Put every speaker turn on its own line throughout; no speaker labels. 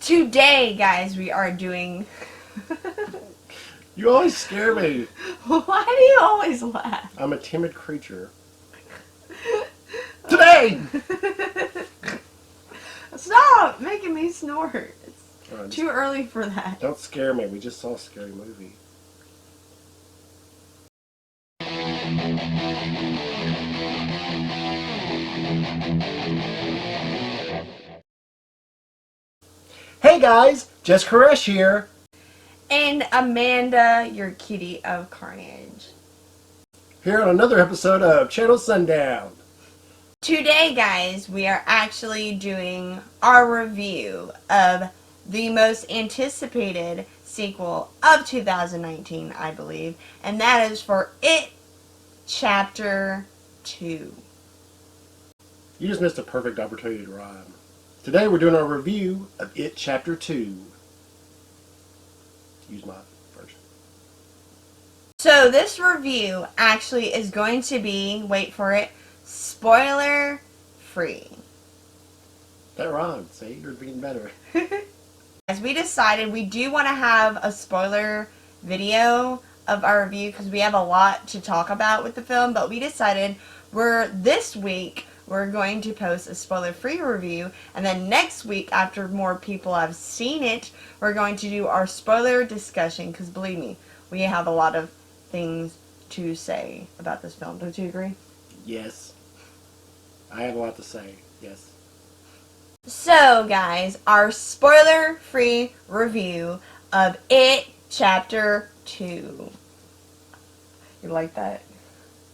Today, guys, we are doing...
You always scare me.
Why do you always laugh?
I'm a timid creature. Today!
Stop making me snort. It's
Right,
too early for that.
Don't scare me. We just saw a scary movie. Hey guys, Jess Koresh here.
And Amanda, your kitty of Carnage.
Here on another episode of ChannelSundown.
Today, guys, we are actually doing our review of the most anticipated sequel of 2019, I believe, and that is for It Chapter 2.
You just missed a perfect opportunity to rhyme. Today we're doing our review of It Chapter 2. Use my version.
So this review actually is going to be, wait for it, spoiler free.
That rhymed. See, you're being better.
As we decided, we do want to have a spoiler video of our review because we have a lot to talk about with the film, but we decided this week we're going to post a spoiler-free review, and then next week, after more people have seen it, we're going to do our spoiler discussion, because believe me, we have a lot of things to say about this film. Don't you agree?
Yes. I have a lot to say. Yes.
So, guys, our spoiler-free review of It Chapter 2. You like that?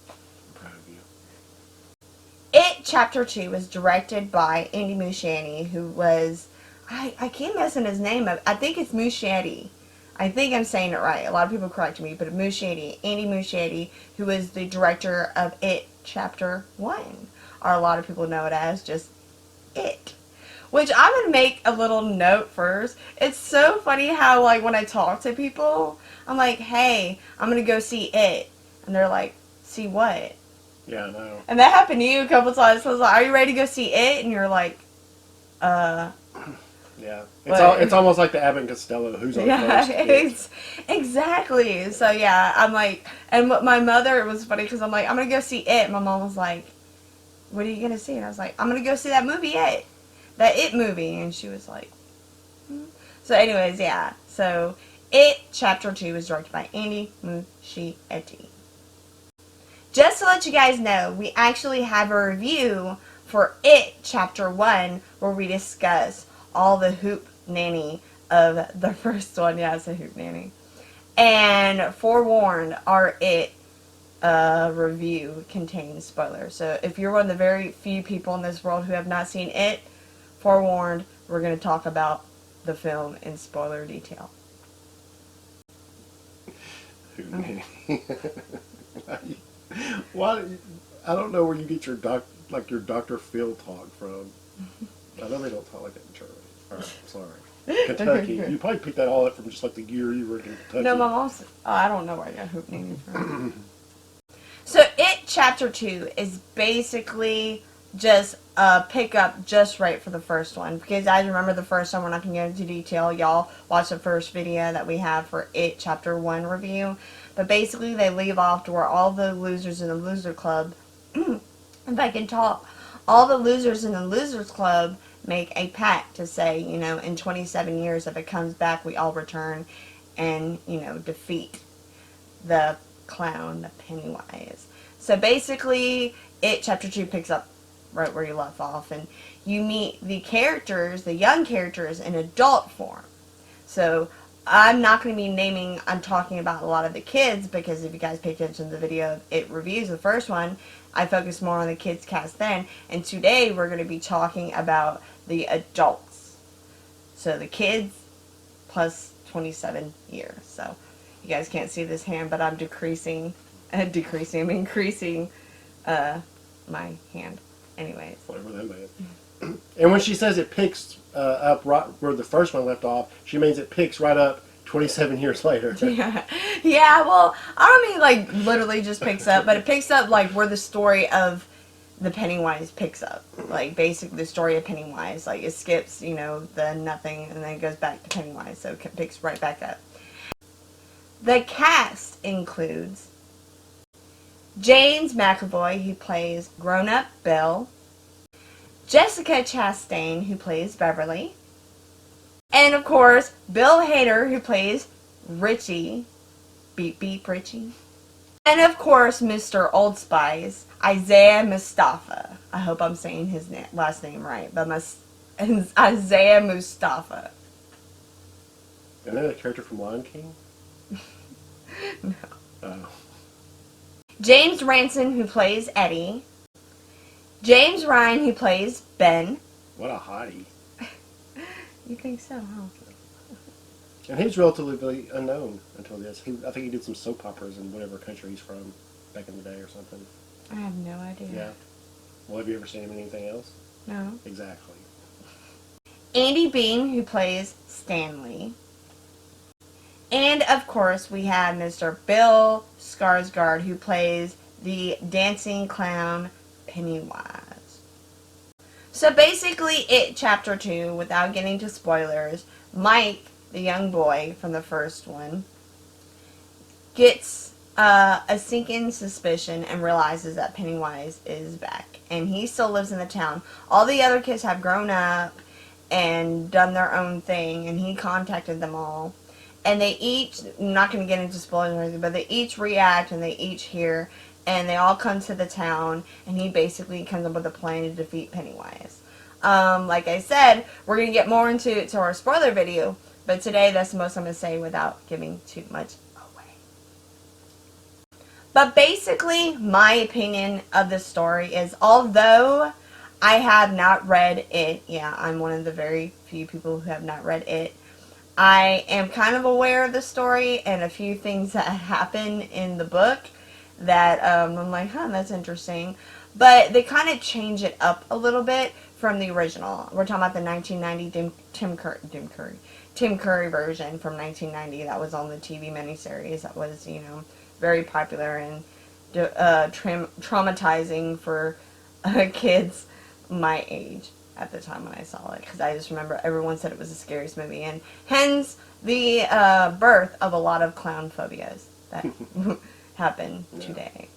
I'm proud of you.
It Chapter 2 was directed by Andy Muschietti, who was... I keep messing his name up. I think it's Muschietti. I think I'm saying it right. A lot of people correct me, but Muschietti, Andy Muschietti, who is the director of It Chapter 1. Or a lot of people know it as just It. Which I'm going to make a little note first. It's so funny how, like, when I talk to people, I'm like, hey, I'm going to go see It. And they're like, see what?
Yeah, I know.
And that happened to you a couple times. So I was like, are you ready to go see It? And you're like,
Yeah.
But-
It's almost like the Abbott and Costello, who's on
yeah,
first.
it's exactly. So yeah, I'm like, and what my mother, it was funny because I'm like, I'm going to go see It. And my mom was like, what are you going to see? And I was like, I'm going to go see that movie It. That It movie. And she was like, hmm. So anyways, yeah. So It Chapter 2 was directed by Andy Muschietti. Just to let you guys know, we actually have a review for It Chapter 1 where we discuss all the hoop nanny of the first one. Yeah, it's a hoop nanny. And forewarned, our It review contains spoilers. So if you're one of the very few people in this world who have not seen It, forewarned, we're going to talk about the film in spoiler detail.
Why? I don't know where you get your your Dr. Phil talk from. I know they don't talk like that in Germany. Alright, sorry. Kentucky. You probably picked that all up from just like the year you were in Kentucky.
No, my mom's... Oh, I don't know where I got hoop nanny from. So It Chapter 2 is basically just a pickup just right for the first one. Because as you remember the first one, we're not going to go into detail. Y'all watch the first video that we have for It Chapter 1 review. But basically they leave off to where all the losers in the loser club, if I can talk, all the losers in the losers club make a pact to say, you know, in 27 years if it comes back we all return and, you know, defeat the clown, the Pennywise. So basically It Chapter 2 picks up right where you left off, and you meet the characters, the young characters, in adult form. So I'm not going to be naming, I'm talking about a lot of the kids, because if you guys pay attention to the video of It Reviews, the first one, I focused more on the kids cast then, and today we're going to be talking about the adults. So the kids plus 27 years. So you guys can't see this hand, but I'm I'm increasing my hand. Anyways.
Whatever that means. And when she says it picks up right where the first one left off, she means it picks right up 27 years later.
Yeah, well, I don't mean like literally just picks up, but it picks up like where the story of the Pennywise picks up. Like, basically the story of Pennywise. Like, it skips, you know, the nothing, and then it goes back to Pennywise, so it picks right back up. The cast includes James McAvoy, who plays grown-up Bill, Jessica Chastain, who plays Beverly, and of course, Bill Hader, who plays Richie. Beep beep Richie. And of course, Mr. Old Spice, Isaiah Mustafa. I hope I'm saying his last name right, but Isaiah Mustafa.
Isn't that a character from Lion King?
No.
Oh.
James Ranson, who plays Eddie. James Ryan, who plays Ben.
What a hottie.
You think so, huh?
And he's relatively unknown until this. I think he did some soap operas in whatever country he's from back in the day or something.
I have no idea.
Yeah. Well, have you ever seen him in anything else?
No.
Exactly.
Andy Bean, who plays Stanley. And, of course, we have Mr. Bill Skarsgård, who plays the dancing clown Pennywise. So, basically, Chapter 2, without getting to spoilers, Mike, the young boy from the first one, gets a sinking suspicion and realizes that Pennywise is back. And he still lives in the town. All the other kids have grown up and done their own thing, and he contacted them all. And they each, I'm not going to get into spoilers or anything, but they each react and they each hear, and they all come to the town, and he basically comes up with a plan to defeat Pennywise. Like I said, we're going to get more into our spoiler video, but today that's the most I'm going to say without giving too much away. But basically, my opinion of the story is, although I have not read it, yeah, I'm one of the very few people who have not read it, I am kind of aware of the story and a few things that happen in the book that I'm like, huh, that's interesting. But they kind of change it up a little bit from the original. We're talking about the 1990 Tim Curry version from 1990 that was on the TV miniseries that was, you know, very popular and traumatizing for kids my age at the time when I saw it, because I just remember everyone said it was the scariest movie, and hence the birth of a lot of clown phobias that happen today.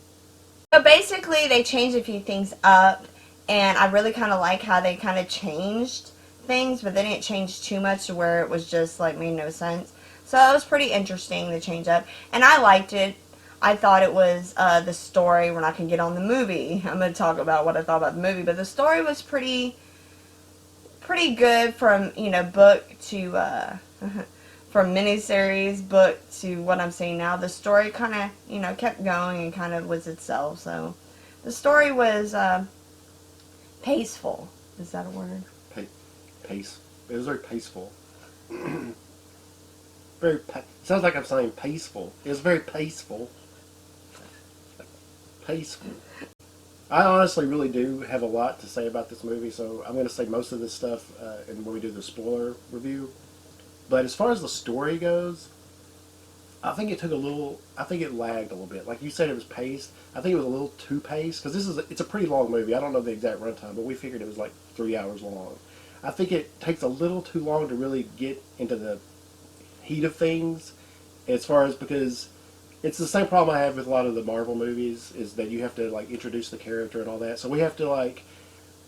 So basically, they changed a few things up, and I really kind of like how they kind of changed things, but they didn't change too much to where it was just like made no sense. So it was pretty interesting to change up, and I liked it. I thought it was the story. We're not gonna get on the movie. I'm gonna talk about what I thought about the movie, but the story was pretty good from, you know, book to from miniseries book to what I'm seeing now. The story kind of, you know, kept going and kind of was itself. So the story was paceful. Is that a word?
Pace. It was very paceful. Sounds like I'm saying paceful. It was very paceful. Paceful. I honestly really do have a lot to say about this movie, so I'm going to say most of this stuff when we do the spoiler review. But as far as the story goes, I think it lagged a little bit. Like you said, it was paced. I think it was a little too paced, because it's a pretty long movie. I don't know the exact runtime, but we figured it was like 3 hours long. I think it takes a little too long to really get into the heat of things, as far as, because it's the same problem I have with a lot of the Marvel movies, is that you have to like introduce the character and all that. So we have to like,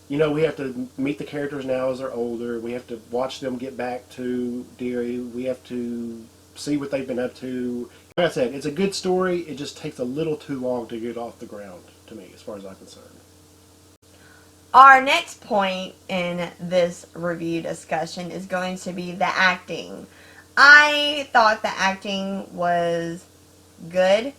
you know, we have to meet the characters now as they're older. We have to watch them get back to Derry. We have to see what they've been up to. Like I said, it's a good story. It just takes a little too long to get off the ground, to me, as far as I'm concerned.
Our next point in this review discussion is going to be the acting. I thought the acting was good.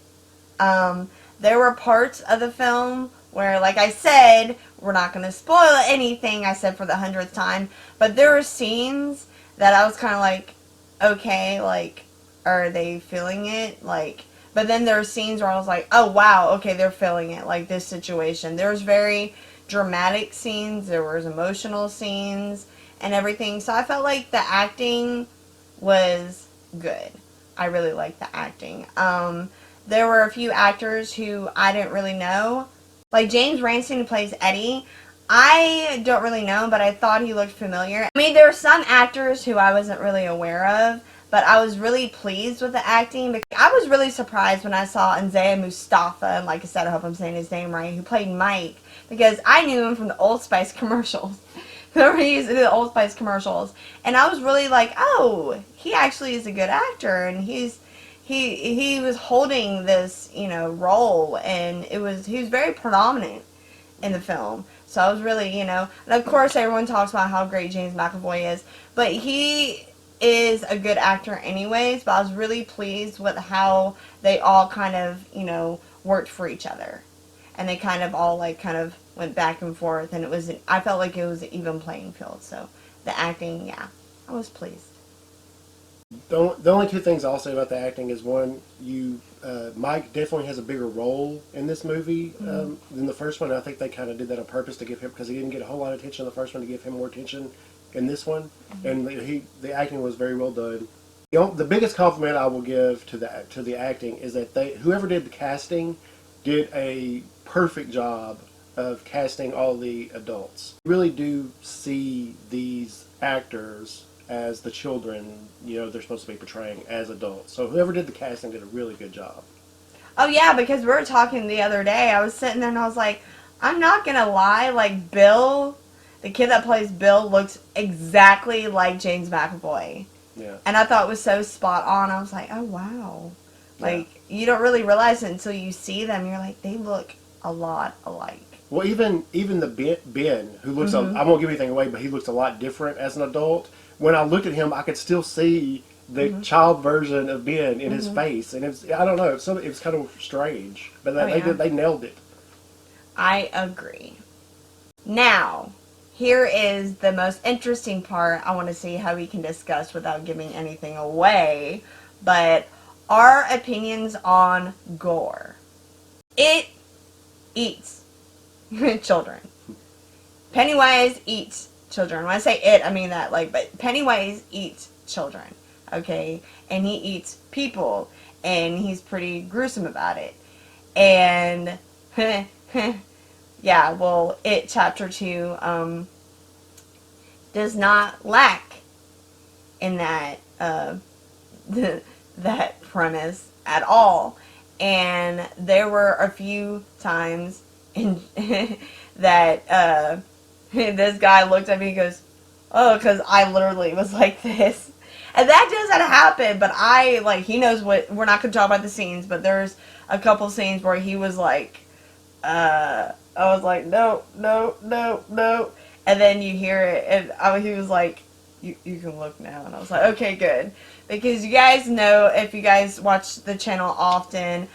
There were parts of the film where, like I said, we're not going to spoil anything, I said for the 100th time, but there were scenes that I was kind of like, okay, like, are they feeling it? Like, but then there were scenes where I was like, oh wow, okay, they're feeling it, like this situation. There was very dramatic scenes, there was emotional scenes and everything, so I felt like the acting was good. I really liked the acting. There were a few actors who I didn't really know, Like James Ransone, who plays Eddie, I don't really know, but I thought he looked familiar. I mean, there are some actors who I wasn't really aware of, but I was really pleased with the acting. Because I was really surprised when I saw Isaiah Mustafa, and like I said, I hope I'm saying his name right, who played Mike, because I knew him from the Old Spice commercials. Remember he used the Old Spice commercials, and I was really like, oh, he actually is a good actor, and he was holding this, you know, role, and he was very predominant in the film. So I was really, you know, and of course everyone talks about how great James McAvoy is, but he is a good actor anyways. But I was really pleased with how they all kind of, you know, worked for each other, and they kind of all like kind of went back and forth, and I felt like it was an even playing field. So the acting, yeah, I was pleased.
The only two things I'll say about the acting is one, Mike definitely has a bigger role in this movie than the first one. I think they kind of did that on purpose to give him, because he didn't get a whole lot of attention in the first one, to give him more attention in this one. And the acting was very well done. The biggest compliment I will give to the acting is that whoever did the casting did a perfect job of casting all the adults. You really do see these actors as the children, you know, they're supposed to be portraying as adults. So whoever did the casting did a really good job.
Oh yeah, because we were talking the other day. I was sitting there and I was like, I'm not gonna lie, like Bill, the kid that plays Bill, looks exactly like James McAvoy.
Yeah.
And I thought it was so spot on. I was like, oh wow. Like,
Yeah.
you don't really realize it until you see them. You're like, they look a lot alike.
Well, even the Ben, who looks, I won't give anything away, but he looks a lot different as an adult. When I looked at him, I could still see the child version of Ben in his face, and I don't know, it was kind of strange, but they nailed it.
I agree. Now, here is the most interesting part. I want to see how we can discuss without giving anything away, but our opinions on gore. It eats children. Pennywise eats children. When I say it, I mean that, like, but Pennywise eats children, okay? And he eats people, and he's pretty gruesome about it. And, yeah, well, It Chapter 2 does not lack in that, that premise at all. And there were a few times in that this guy looked at me and goes, oh, because I literally was like this. And that doesn't happen, but he knows what, we're not going to talk about the scenes, but there's a couple scenes where he was like, I was like, no, no, no, no. And then you hear it, and he was like, you can look now. And I was like, okay, good. Because you guys know, if you guys watch the channel often,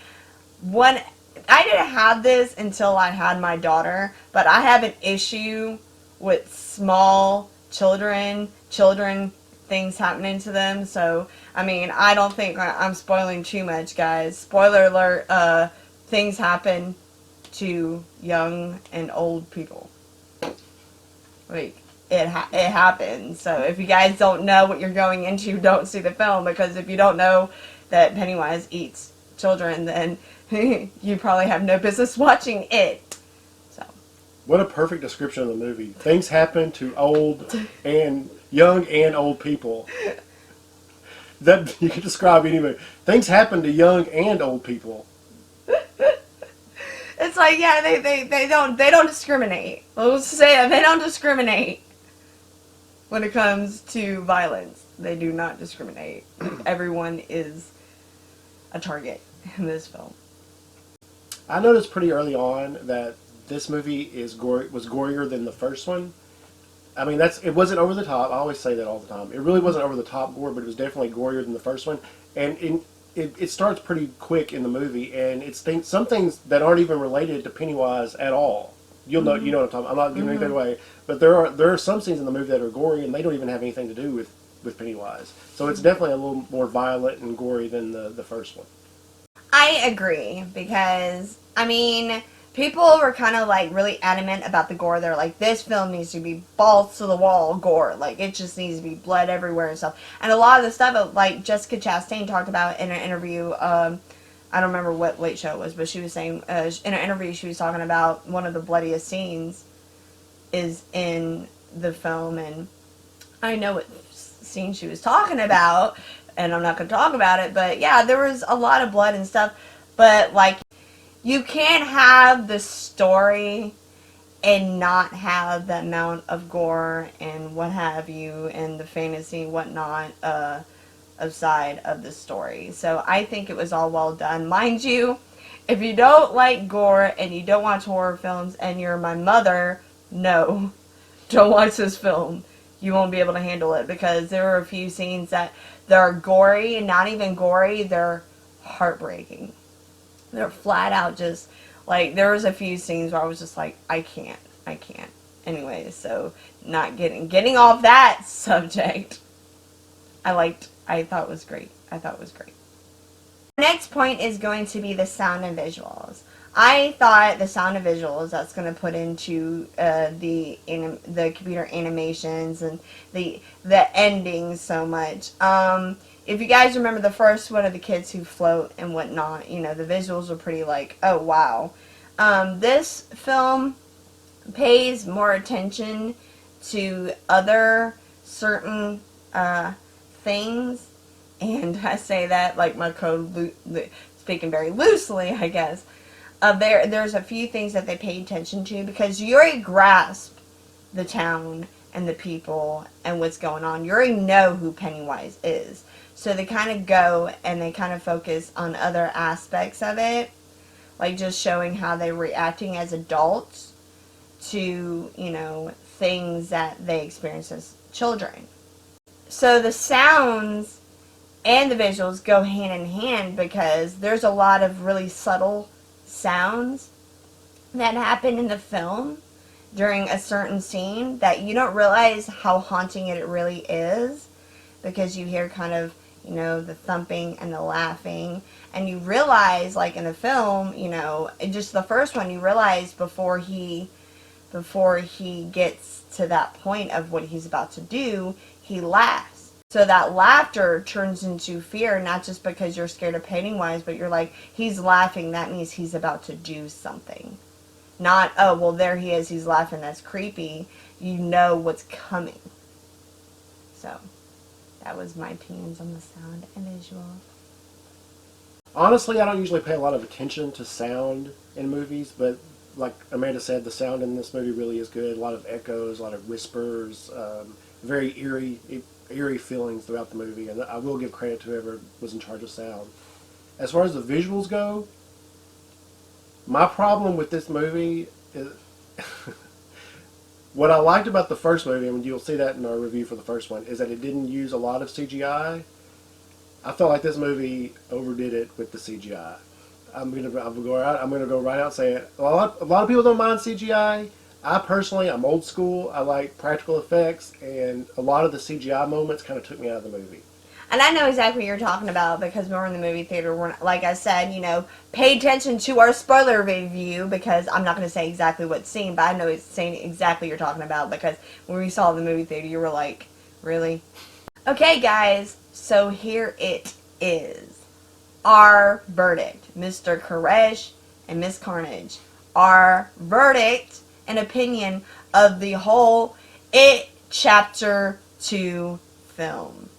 I didn't have this until I had my daughter, but I have an issue with small children, things happening to them. So, I mean, I don't think I'm spoiling too much, guys. Spoiler alert, things happen to young and old people. Like, it happens. So if you guys don't know what you're going into, don't see the film, because if you don't know that Pennywise eats children, then you probably have no business watching it. So,
what a perfect description of the movie. Things happen to young and old people. That you can describe anyway. Things happen to young and old people.
it's like, yeah, they don't discriminate. Let's say it, they don't discriminate when it comes to violence. They do not discriminate. Everyone is a target in this film.
I noticed pretty early on that this movie was gorier than the first one. I mean, it wasn't over the top. I always say that all the time. It really wasn't over the top gore, but it was definitely gorier than the first one. And it starts pretty quick in the movie, and it's some things that aren't even related to Pennywise at all. You know what I'm talking about. I'm not giving anything away, but there are some scenes in the movie that are gory, and they don't even have anything to do with Pennywise. So it's definitely a little more violent and gory than the first one.
I agree, because, I mean, people were kind of like really adamant about the gore. They're like, this film needs to be balls to the wall gore. Like, it just needs to be blood everywhere and stuff. And a lot of the stuff, like Jessica Chastain talked about in an interview I don't remember what late show it was, but she was saying in an interview she was talking about one of the bloodiest scenes is in the film, and I know what scene she was talking about, and I'm not going to talk about it, but yeah, there was a lot of blood and stuff, but like, you can't have the story and not have the amount of gore and what have you, and the fantasy and whatnot, side of the story. So I think it was all well done. Mind you, if you don't like gore and you don't watch horror films and you're my mother, no, don't watch this film. You won't be able to handle it, because there are a few scenes that they're gory, and not even gory, they're heartbreaking. They're flat out just, like, there was a few scenes where I was just like, I can't. Anyways, so not getting off that subject, I thought it was great. Next point is going to be the sound and visuals. I thought the sound and visuals that's going to put into the computer animations and the endings so much. If you guys remember the first one of the kids who float and whatnot, you know, the visuals are pretty like, oh wow. This film pays more attention to other certain things, and I say that like my code, speaking very loosely, I guess. There's a few things that they pay attention to, because you already grasp the town and the people and what's going on. You already know who Pennywise is. So they kind of go and they kind of focus on other aspects of it, like just showing how they're reacting as adults to, you know, things that they experience as children. So the sounds and the visuals go hand in hand, because there's a lot of really subtle sounds that happen in the film during a certain scene that you don't realize how haunting it really is, because you hear kind of, you know, the thumping and the laughing, and you realize, like in the film, you know, just the first one, you realize before he gets to that point of what he's about to do, he laughs. So that laughter turns into fear, not just because you're scared of Pennywise, but you're like, he's laughing, that means he's about to do something. Not, oh, well, there he is, he's laughing, that's creepy. You know what's coming. So, that was my opinions on the sound and visual.
Honestly, I don't usually pay a lot of attention to sound in movies, but like Amanda said, the sound in this movie really is good. A lot of echoes, a lot of whispers, very eerie feelings throughout the movie, and I will give credit to whoever was in charge of sound. As far as the visuals go, my problem with this movie is what I liked about the first movie, and you'll see that in our review for the first one, is that it didn't use a lot of CGI. I felt like this movie overdid it with the CGI. I'm gonna go right out and say it. A lot of people don't mind CGI. I personally, I'm old school. I like practical effects, and a lot of the CGI moments kind of took me out of the movie.
And I know exactly what you're talking about, because when we're in the movie theater, we're, like I said, you know, pay attention to our spoiler review, because I'm not going to say exactly what scene, but I know it's saying exactly what you're talking about, because when we saw the movie theater, you were like, really? Okay, guys, so here it is. Our verdict, Mr. Koresh and Miss Carnage. Our verdict and opinion of the whole It Chapter 2 film.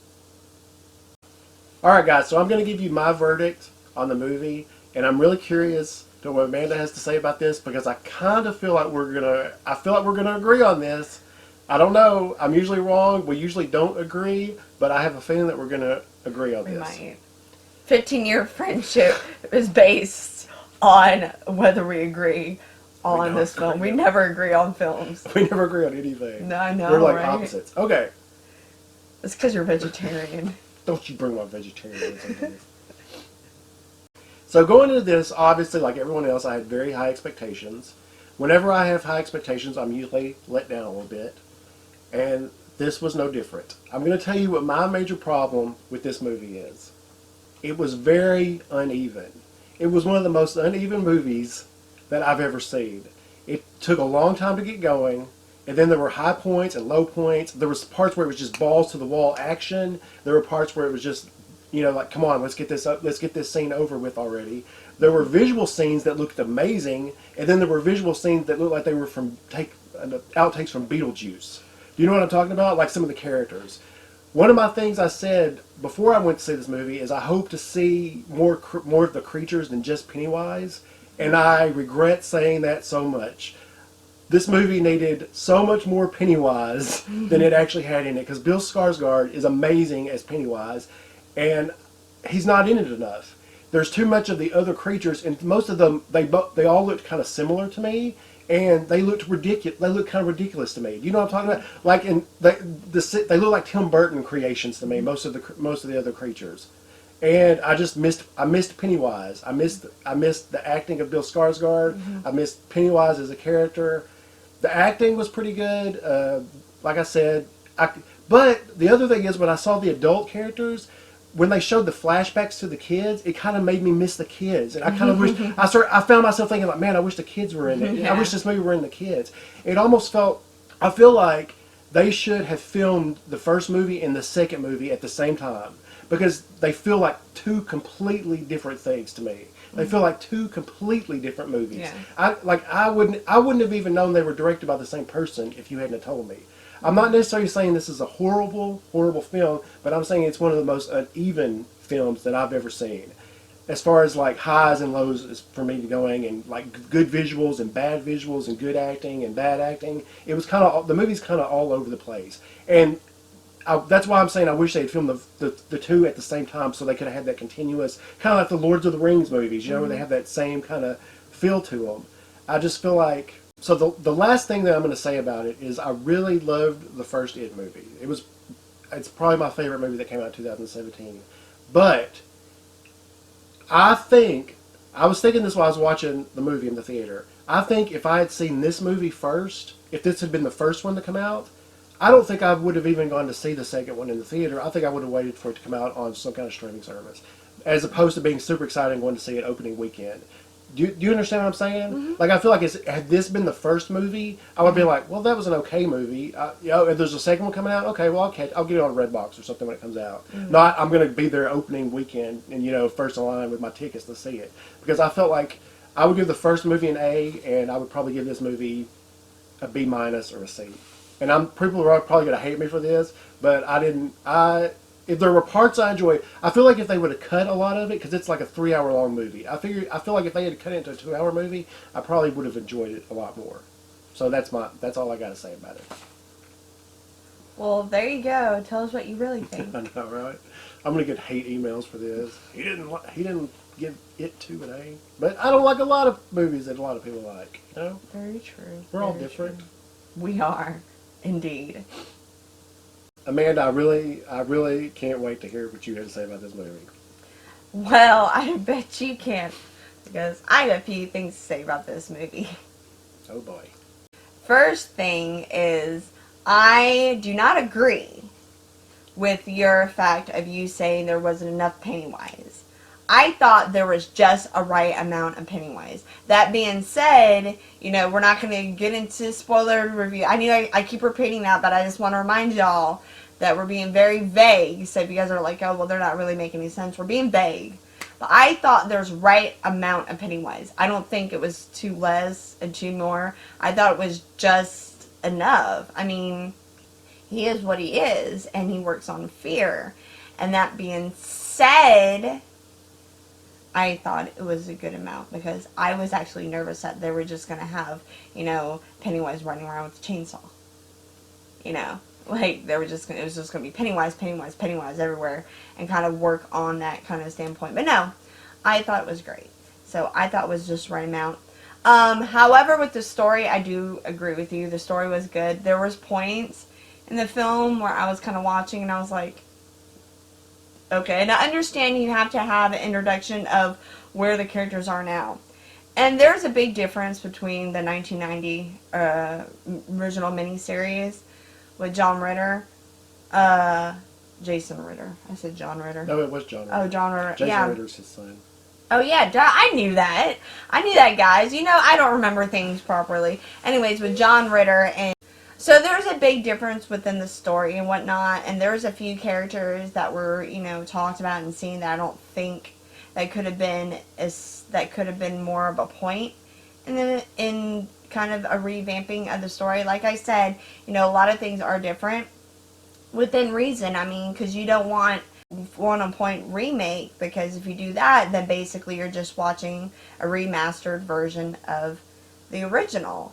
All right, guys. So I'm going to give you my verdict on the movie, and I'm really curious to what Amanda has to say about this, because I kind of feel like we're gonna agree on this. I don't know. I'm usually wrong. We usually don't agree, but I have a feeling that we're gonna agree on this.
Might. 15-year friendship is based on whether we agree on this film. We never agree on films.
We never agree on anything.
No, I know,
we're like
right?
opposites. Okay.
It's because you're vegetarian.
Don't you bring my vegetarianism into this. So going into this, obviously, like everyone else, I had very high expectations. Whenever I have high expectations, I'm usually let down a little bit. And this was no different. I'm going to tell you what my major problem with this movie is. It was very uneven. It was one of the most uneven movies that I've ever seen. It took a long time to get going, and then there were high points and low points. There was parts where it was just balls to the wall action. There were parts where it was just You know, like, come on, let's get this scene over with already. There were visual scenes that looked amazing, and then there were visual scenes that looked like they were from outtakes from Beetlejuice. Do you know what I'm talking about? Like some of the characters. One of my things I said before I went to see this movie is I hope to see more of the creatures than just Pennywise, and I regret saying that so much. This movie needed so much more Pennywise than it actually had in it, because Bill Skarsgård is amazing as Pennywise, and he's not in it enough. There's too much of the other creatures, and most of them, they all looked kind of similar to me, and they looked ridiculous. They looked kind of ridiculous to me. You know what I'm talking about? Like, they look like Tim Burton creations to me. Most of the other creatures, and I missed Pennywise. I missed the acting of Bill Skarsgård. I missed Pennywise as a character. The acting was pretty good. Like I said, but the other thing is when I saw the adult characters, when they showed the flashbacks to the kids, it kind of made me miss the kids, and I kind of wish I found myself thinking like, man, I wish the kids were in it.
Yeah.
I wish this movie were in the kids. It almost felt. I feel like they should have filmed the first movie and the second movie at the same time, because they feel like two completely different things to me. They feel like two completely different movies.
Yeah.
I wouldn't have even known they were directed by the same person if you hadn't have told me. I'm not necessarily saying this is a horrible, horrible film, but I'm saying it's one of the most uneven films that I've ever seen. As far as like highs and lows for me going, and like good visuals and bad visuals and good acting and bad acting, it was the movie's kind of all over the place. And that's why I'm saying I wish they had filmed the two at the same time, so they could have had that continuous, kind of like the Lords of the Rings movies, you know, where they have that same kind of feel to them. I just feel like, so the last thing that I'm going to say about it is I really loved the first It movie. It's probably my favorite movie that came out in 2017. But I was thinking this while I was watching the movie in the theater. I think if I had seen this movie first, if this had been the first one to come out, I don't think I would have even gone to see the second one in the theater. I think I would have waited for it to come out on some kind of streaming service, as opposed to being super excited and going to see it opening weekend. Do you understand what I'm saying? Mm-hmm. Like, I feel like had this been the first movie, I would be like, well, that was an okay movie. If there's a second one coming out, okay, well, I'll get it on Redbox or something when it comes out. Mm-hmm. Not, I'm going to be there opening weekend and, first in line with my tickets to see it. Because I felt like I would give the first movie an A, and I would probably give this movie a B- or a C. And people are probably going to hate me for this, but if there were parts I enjoyed, I feel like if they would have cut a lot of it, because it's like a 3-hour long movie, I feel like if they had cut it into a 2-hour movie, I probably would have enjoyed it a lot more. So that's all I got to say about it.
Well, there you go. Tell us what you really think.
I know, right? I'm going to get hate emails for this. He didn't give it 2 an A. But I don't like a lot of movies that a lot of people like. You know?
Very true.
We're all different.
True. We are. Indeed.
Amanda, I really can't wait to hear what you have to say about this movie.
Well, I bet you can't, because I have a few things to say about this movie.
Oh boy.
First thing is, I do not agree with your fact of you saying there wasn't enough Pennywise. I thought there was just a right amount of Pennywise. That being said, we're not going to get into spoiler review. I keep repeating that, but I just want to remind y'all that we're being very vague. So if you guys are like, oh, well, they're not really making any sense, we're being vague. But I thought there's right amount of Pennywise. I don't think it was too less and too more. I thought it was just enough. I mean, he is what he is, and he works on fear. And that being said, I thought it was a good amount, because I was actually nervous that they were just going to have, Pennywise running around with a chainsaw. Like, it was just going to be Pennywise everywhere, and kind of work on that kind of standpoint. But no, I thought it was great. So I thought it was just right amount. However, with the story, I do agree with you. The story was good. There was points in the film where I was kind of watching and I was like, okay, and I understand you have to have an introduction of where the characters are now. And there's a big difference between the 1990 original miniseries with John Ritter, Jason Ritter. I said John Ritter.
No, it was John Ritter.
Oh, John Ritter.
Jason Ritter's his son.
Oh, yeah, I knew that. I knew that, guys. I don't remember things properly. Anyways, with John Ritter and So there's a big difference within the story and whatnot, and there's a few characters that were, talked about and seen that I don't think that could have been more of a point in kind of a revamping of the story. Like I said, a lot of things are different within reason. I mean, because you don't want a point remake, because if you do that, then basically you're just watching a remastered version of the original.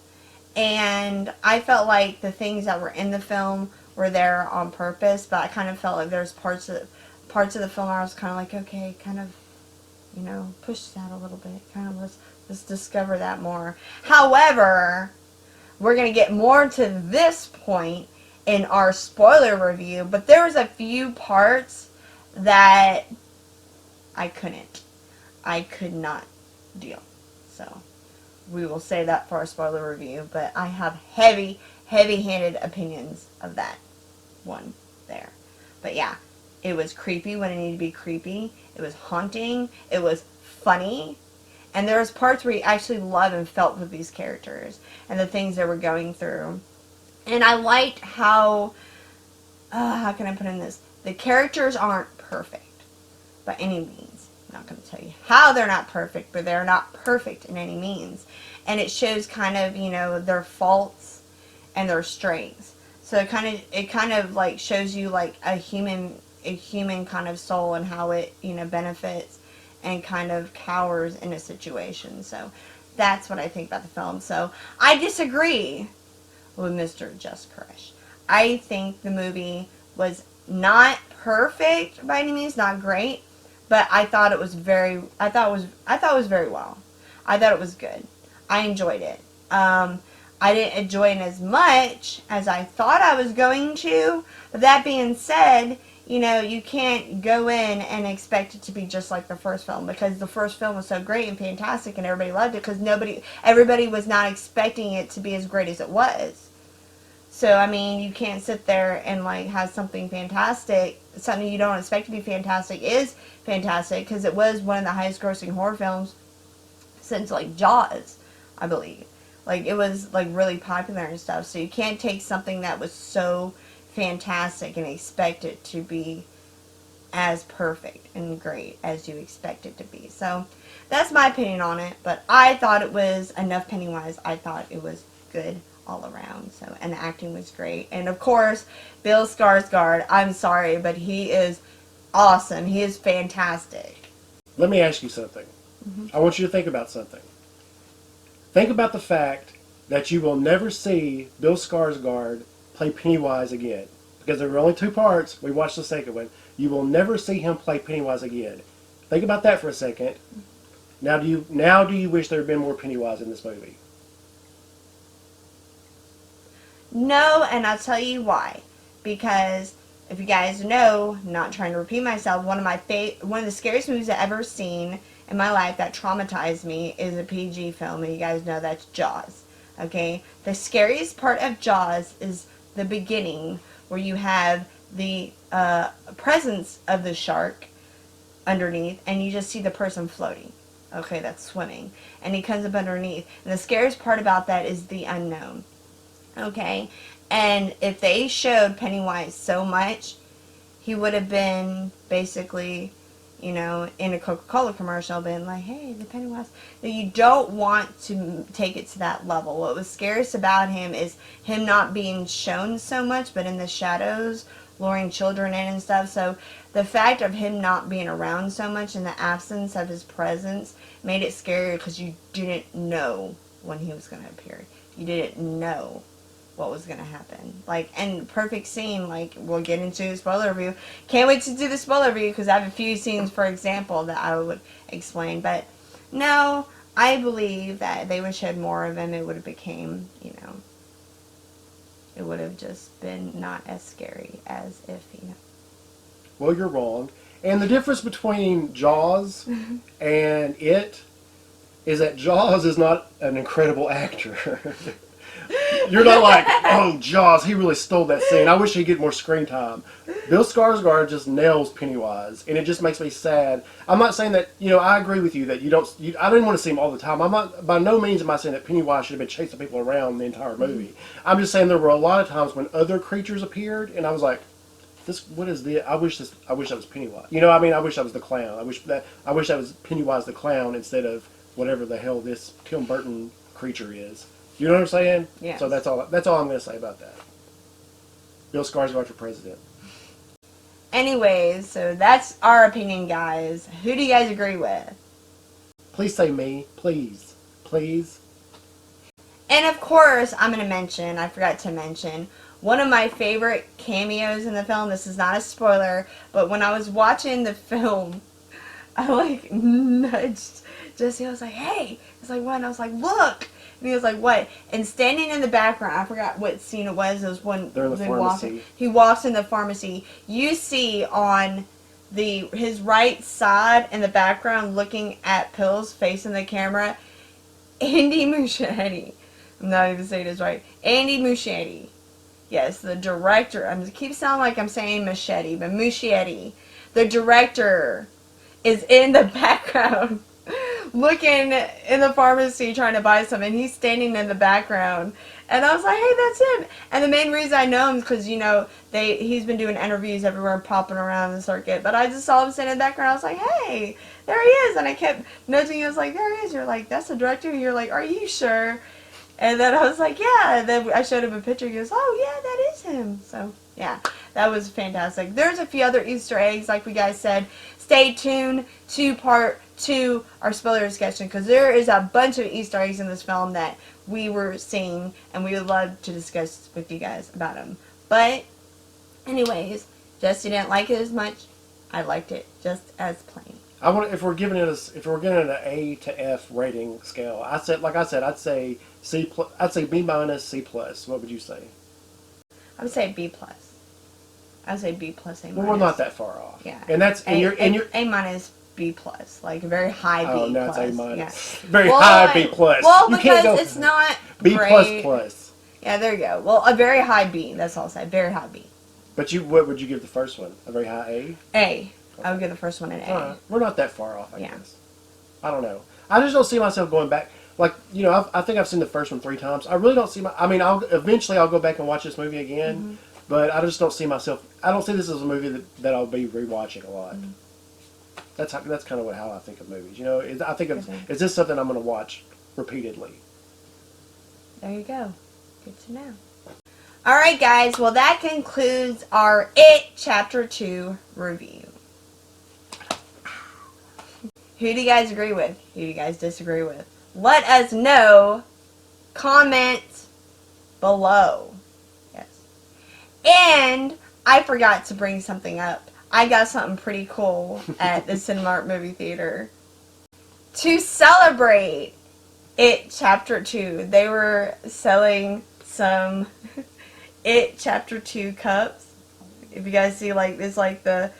And I felt like the things that were in the film were there on purpose, but I kind of felt like there's parts of the film where I was kind of like, okay, kind of, push that a little bit. Kind of let's discover that more. However, we're going to get more to this point in our spoiler review, but there was a few parts that I could not deal. So we will say that for our spoiler review, but I have heavy-handed opinions of that one there. But yeah, it was creepy when it needed to be creepy. It was haunting. It was funny. And there was parts where you actually loved and felt with these characters and the things they were going through. And I liked how can I put in this? The characters aren't perfect by any means. I'm not going to tell you how they're not perfect, but they're not perfect in any means. And it shows kind of, their faults and their strengths. So it kind of like shows you like a human kind of soul and how it, benefits and kind of cowers in a situation. So that's what I think about the film. So I disagree with Mr. JESS KORESH. I think the movie was not perfect by any means, not great, but I thought it was very well. I thought it was good. I enjoyed it. I didn't enjoy it as much as I thought I was going to. But that being said, you can't go in and expect it to be just like the first film, because the first film was so great and fantastic and everybody loved it, because everybody was not expecting it to be as great as it was. So, I mean, you can't sit there and, like, have something fantastic, something you don't expect to be fantastic is fantastic, because it was one of the highest grossing horror films since, like, Jaws, I believe. Like, it was, like, really popular and stuff. So you can't take something that was so fantastic and expect it to be as perfect and great as you expect it to be. So that's my opinion on it. But I thought it was enough Pennywise. I thought it was good all around. So, and the acting was great. And of course, Bill Skarsgård, I'm sorry, but he is awesome. He is fantastic.
Let me ask you something. I want you to think about something. Think about the fact that you will never see Bill Skarsgård play Pennywise again. Because there were only 2 parts. We watched the second one. You will never see him play Pennywise again. Think about that for a second. Now do you wish there had been more Pennywise in this movie?
No, and I'll tell you why. Because if you guys know, not trying to repeat myself, one of the scariest movies I've ever seen in my life that traumatized me is a PG film, and you guys know that's Jaws. Okay? The scariest part of Jaws is the beginning, where you have the presence of the shark underneath, and you just see the person floating. Okay, that's swimming. And he comes up underneath. And the scariest part about that is the unknown. Okay? And if they showed Pennywise so much, he would have been basically, in a Coca-Cola commercial, been like, hey, the Pennywise. You don't want to take it to that level. What was scariest about him is him not being shown so much, but in the shadows, luring children in and stuff. So the fact of him not being around so much and the absence of his presence made it scarier, because you didn't know when he was going to appear. You didn't know what was going to happen. Like, and perfect scene, like, we'll get into the spoiler review. Can't wait to do the spoiler review, because I have a few scenes, for example, that I would explain. But no, I believe that they would shed more of him. It would have became, it would have just been not as scary as if,
Well, you're wrong. And the difference between Jaws and it is that Jaws is not an incredible actor. You're not like, oh, Jaws, he really stole that scene. I wish he'd get more screen time. Bill Skarsgård just nails Pennywise, and it just makes me sad. I'm not saying that, I agree with you that I didn't want to see him all the time. I'm not, by no means am I saying that Pennywise should have been chasing people around the entire movie. I'm just saying there were a lot of times when other creatures appeared, and I was like, what is this? I wish that was Pennywise. I wish that was the clown. I wish that was Pennywise the clown instead of whatever the hell this Tim Burton creature is. You know what I'm saying?
Yeah.
So that's all I'm going to say about that. Bill Skarsgård for president.
Anyways, so that's our opinion, guys. Who do you guys agree with?
Please say me. Please. Please.
And of course, I forgot to mention, one of my favorite cameos in the film. This is not a spoiler, but when I was watching the film, I nudged Jesse. I was like, hey. He's like, what? And I was like, look. And he was like, what? And standing in the background, I forgot what scene it was. It was when
they're in the pharmacy.
He walks in the pharmacy. You see on his right side in the background, looking at pills, facing the camera, Andy Muschietti. I'm not even saying this right. Andy Muschietti. Yes, the director. I keep sounding like I'm saying Muschietti, but Muschietti. The director is in the background looking in the pharmacy trying to buy something. He's standing in the background. And I was like, hey, that's him. And the main reason I know him is because, he's been doing interviews everywhere, popping around the circuit. But I just saw him standing in the background. I was like, hey, there he is. And I kept nudging him. I was like, there he is. You're like, that's the director? You're like, are you sure? And then I was like, yeah. And then I showed him a picture. He goes, oh, yeah, that is him. So, yeah, that was fantastic. There's a few other Easter eggs, like we guys said. Stay tuned to part 2, our spoiler discussion, because there is a bunch of Easter eggs in this film that we were seeing, and we would love to discuss with you guys about them. But, anyways, Jesse didn't like it as much. I liked it just as plain.
If we're giving it an A to F rating scale, I'd say C+. I'd say B minus, C plus. What would you say?
I would say B plus. I would say B plus, A minus.
Well, we're not that far off.
Yeah.
And that's
A minus, B plus, like a very high B plus.
Oh, no, it's A minus.
Yeah.
Very high B plus.
Well, because it's not
B
great.
plus.
Yeah, there you go. Well, a very high B. That's all I'll say. Very high B.
But what would you give the first one? A very high A?
A. I would give the first one an A.
Right. We're not that far off, I guess. I don't know. I just don't see myself going back. Like, I think I've seen the first one 3 times. I really don't see eventually I'll go back and watch this movie again. Mm-hmm. But I just don't see myself. I don't see this as a movie that I'll be rewatching a lot. Mm-hmm. That's kind of how I think of movies. I think is this something I'm going to watch repeatedly?
There you go. Good to know. All right, guys. Well, that concludes our It Chapter 2 review. Who do you guys agree with? Who do you guys disagree with? Let us know. Comment below. Yes. And I forgot to bring something up. I got something pretty cool at the Cinemark movie theater. To celebrate It Chapter 2, they were selling some It Chapter 2 cups. If you guys see, it's like the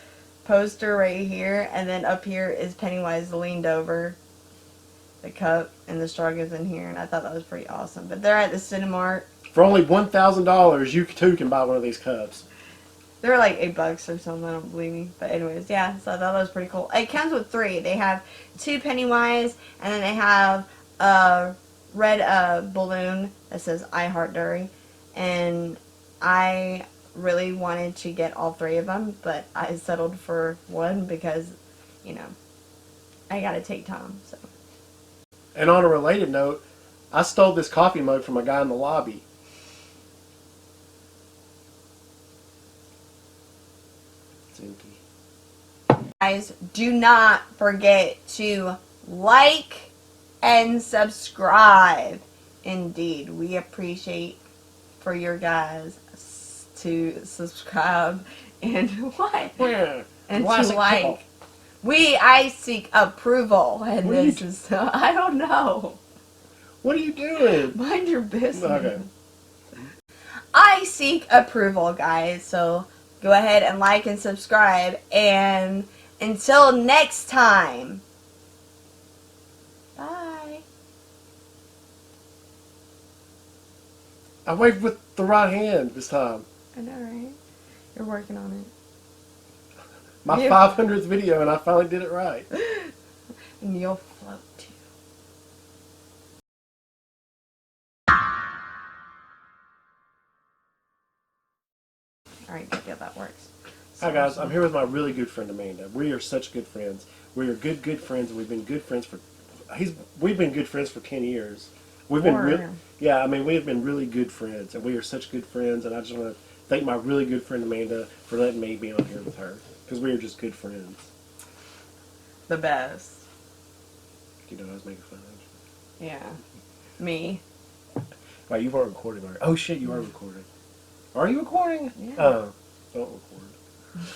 poster right here, and then up here is Pennywise leaned over the cup, and the straw goes in here, and I thought that was pretty awesome. But they're at the Cinemark.
For only $1,000, you too can buy one of these cups.
They're like $8 or something, I don't believe me. But anyways, yeah, so I thought that was pretty cool. It comes with 3. They have 2 Pennywise, and then they have a red balloon that says I Heart Dairy. And I really wanted to get all 3 of them, but I settled for 1 because, I gotta take time, so.
And on a related note, I stole this coffee mug from a guy in the lobby. It's empty.
Guys, do not forget to like and subscribe. Indeed, we appreciate for your guys to subscribe and what?
Yeah.
And to like. I seek approval, and this is I don't know.
What are you doing?
Mind your business.
Okay.
I seek approval, guys. So go ahead and like and subscribe. And until next time, bye.
I waved with the right hand this time.
I know, right? You're working on it.
My
Yeah.
500th video, and I finally did it right.
And you'll float too. Alright, good, yeah, that works.
Hi guys, I'm here with my really good friend Amanda. We are such good friends. We are good friends, and we've been good friends for. We've been good friends for 10 years. We've been yeah. I mean, we have been really good friends, and we are such good friends. And I just want to thank my really good friend Amanda for letting me be on here with her because we are just good friends.
The best.
You know, I was making fun of you.
Yeah. Me.
Wait, you weren't recording, are you? Oh shit, you are recording. Are you recording?
Yeah.
Oh, don't record.